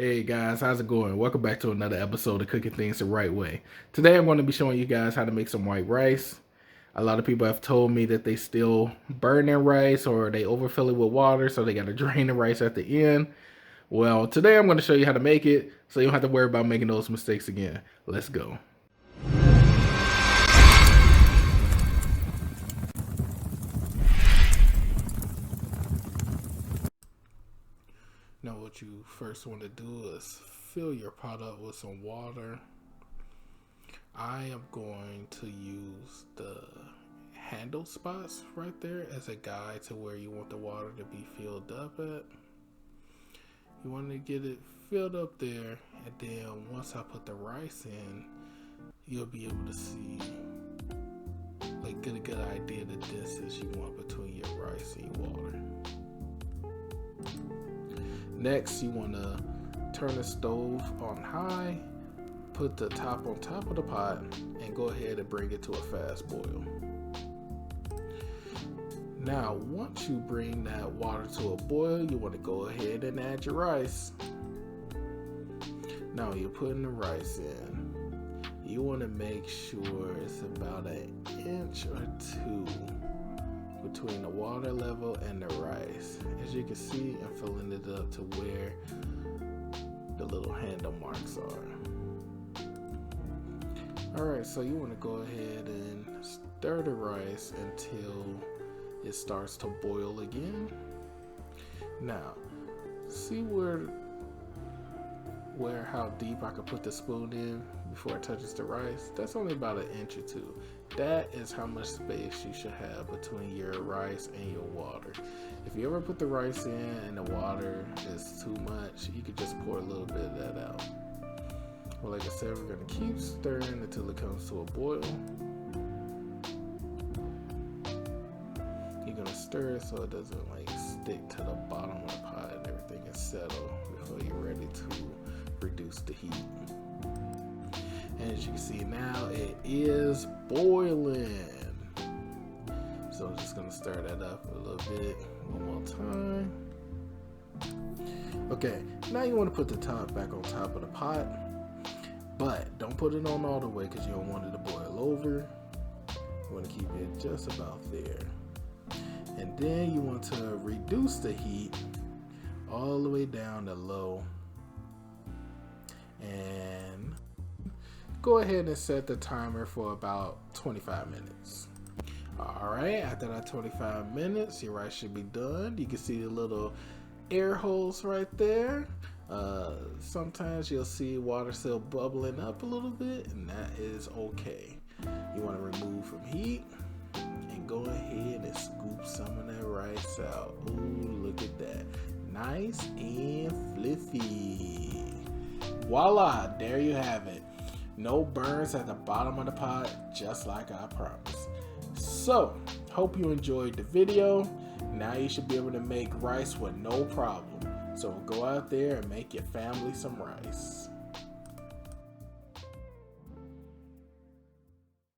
Hey guys, how's it going? Welcome back to another episode of Cooking Things the Right Way. Today I'm going to be showing you guys how to make some white rice. A lot of people have told me that they still burn their rice or they overfill it with water, so they got to drain the rice at the end. Well, today I'm going to show you how to make it so you don't have to worry about making those mistakes again. Let's go. Now what you first want to do is fill your pot up with some water. I am going to use the handle spots right there as a guide to where you want the water to be filled up at. You want to get it filled up there, and then once I put the rice in, you'll be able to see, like, get a good idea of the distance you want between your rice and your water. Next, you want to turn the stove on high, put the top on top of the pot, and go ahead and bring it to a fast boil. Now, once you bring that water to a boil, you want to go ahead and add your rice. Now, you're putting the rice in. You want to make sure it's about an inch or two between the water level and the rice. As you can see, I'm filling it up to where the little handle marks are. Alright, so you want to go ahead and stir the rice until it starts to boil again. Now, see how deep I could put the spoon in before it touches the rice? That's only about an inch or two. That is how much space you should have between your rice and your water. If you ever put the rice in and the water is too much, you could just pour a little bit of that out. Well, like I said, we're going to keep stirring until it comes to a boil. You're going to stir it so it doesn't like stick to the bottom of the pot and everything is settled before you're ready to reduce the heat. And as you can see now, it is boiling. So I'm just gonna stir that up a little bit one more time. Okay, now you want to put the top back on top of the pot, but don't put it on all the way because you don't want it to boil over. You want to keep it just about there. And then you want to reduce the heat all the way down to low. And go ahead and set the timer for about 25 minutes. Alright, after that 25 minutes, your rice should be done. You can see the little air holes right there. Sometimes you'll see water still bubbling up a little bit, and that is okay. You want to remove from heat and go ahead and scoop some of that rice out. Ooh, look at that. Nice and fluffy. Voila, there you have it. No burns at the bottom of the pot, just like I promised. So, hope you enjoyed the video. Now you should be able to make rice with no problem. So go out there and make your family some rice.